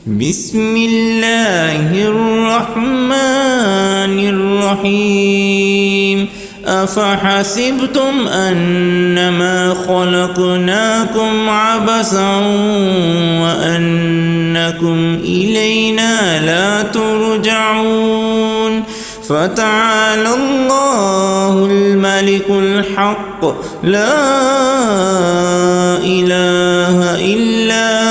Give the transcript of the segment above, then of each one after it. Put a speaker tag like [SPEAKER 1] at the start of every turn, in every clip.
[SPEAKER 1] بسم الله الرحمن الرحيم أفحسبتم أنما خلقناكم عبثا وأنكم إلينا لا ترجعون فتعالى الله الملك الحق لا إله إلا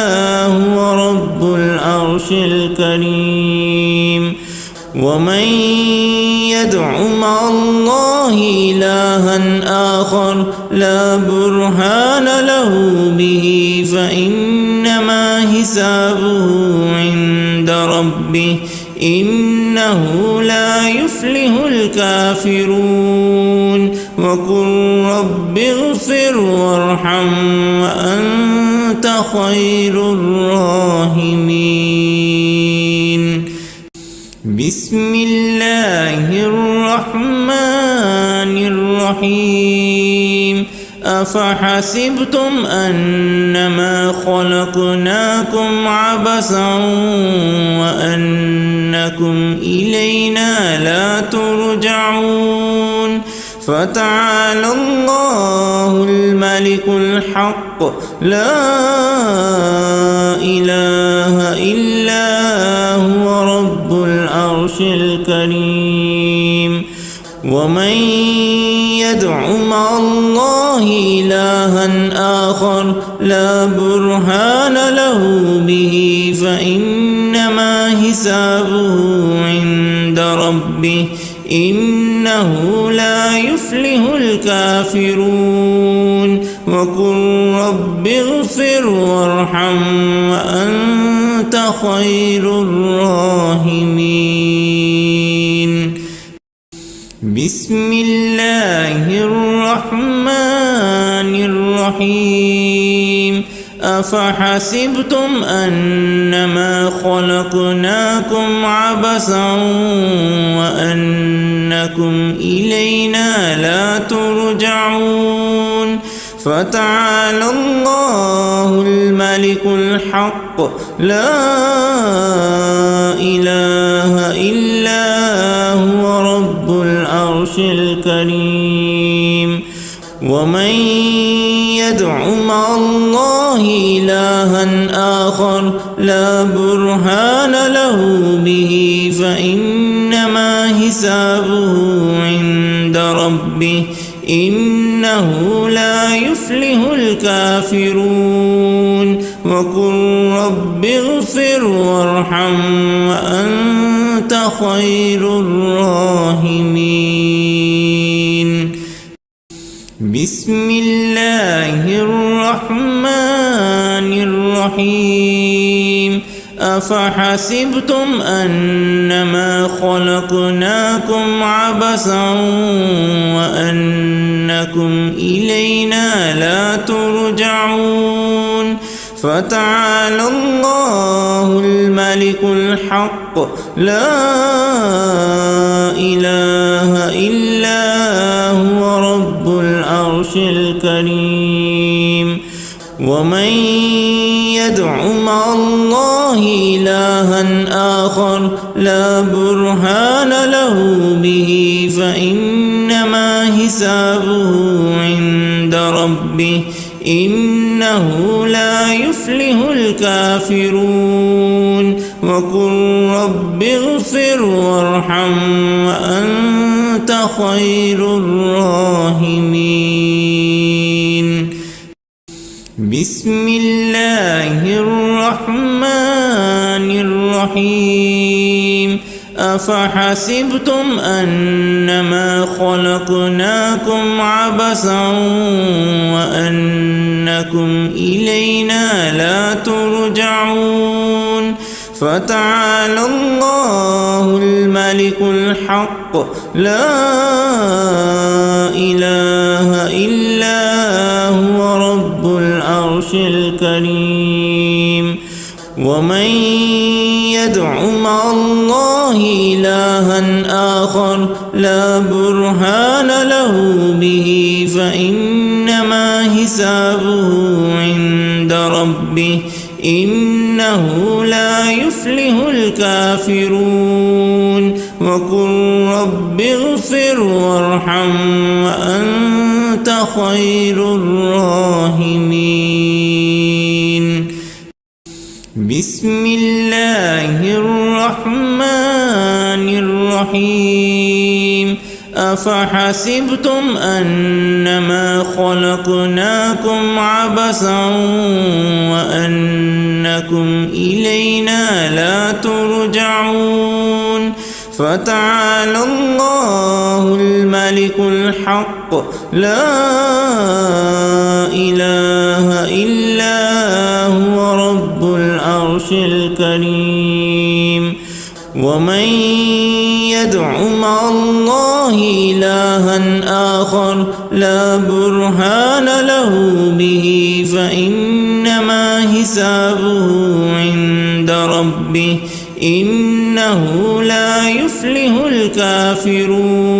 [SPEAKER 1] هو رب العرش الكريم ومن يدع مع الله إلها آخر لا برهان له به فإنما حسابه عند ربه إنه لا يفلح الكافرون وقل رب اغفر وارحم وأنت خير الراحمين بسم الله الرحمن الرحيم أفحسبتم أنما خلقناكم عبثا وأنكم إلينا لا ترجعون فتعالى الله الملك الحق لا إله إلا هو رب العرش الكريم ومن يدع مع الله إلها آخر لا برهان له به فإنما حسابه عند ربه إنه لا يفلح الكافرون وقل رب اغفر وارحم وأنت خير الراحمين بسم الله الرحمن الرحيم أفحسبتم أنما خلقناكم عبثا وأنكم إلينا لا ترجعون فتعالى الله الملك الحق لا إله إلا هو رب العرش الكريم ومن يدع مع الله إلها آخر لا برهان له به فإنما حسابه عند ربه إنه لا يفلح الكافرون وقل رب اغفر وارحم وأنت خير الراحمين بسم الله الرحمن الرحيم أفحسبتم أنما خلقناكم عبثا وأنكم إلينا لا ترجعون فتعالى الله الملك الحق لا إله إلا هو رب العرش الكريم ومن يدع مع الله إلها آخر لا برهان له به فإنما حسابه عند ربه إنه لا يفلح الكافرون وقل رب اغفر وارحم وأنت خير الراحمين بسم الله الرحمن الرحيم أفحسبتم أنما خلقناكم عبثا وأنكم إلينا لا ترجعون فتعالى الله الملك الحق لا إله إلا هو رب العرش الكريم ومن يدع مع الله إلها آخر لا برهان له به فإنما حسابه عند ربه إن إنه لا يفلح الكافرون وقل رب اغفر وارحم وأنت خير الراحمين بسم الله الرحمن الرحيم أفحسبتم أنما خلقناكم عبثا وأنكم إلينا لا ترجعون فتعالى الله الملك الحق لا إله إلا هو رب العرش الكريم ومن يدع مع الله إلها آخر لا برهان له به فإنما حسابه عند ربه إنه لا يفلح الكافرون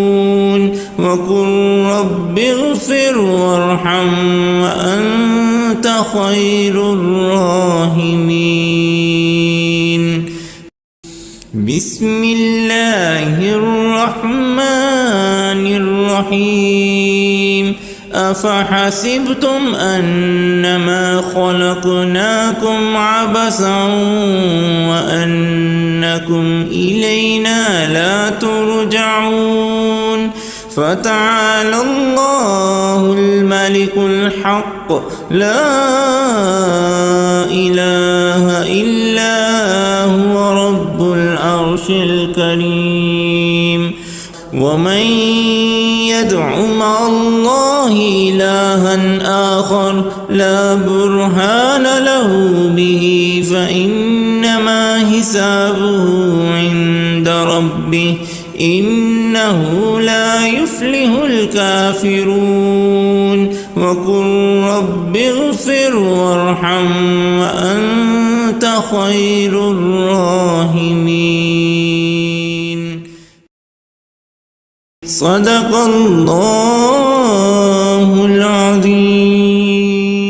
[SPEAKER 1] وقل رب اغفر وارحم وأنت خير الراحمين بسم الله الرحمن الرحيم أفحسبتم أنما خلقناكم عبثا وأنكم إلينا لا ترجعون فتعالى الله الملك الحق لا إله إلا هو رب العرش الكريم ومن يدع مع الله إلها آخر لا برهان له به فإنما حسابه عند ربه إنه لا يفلح الكافرون وقل رب اغفر وارحم وأنت خير الراحمين صدق الله العظيم.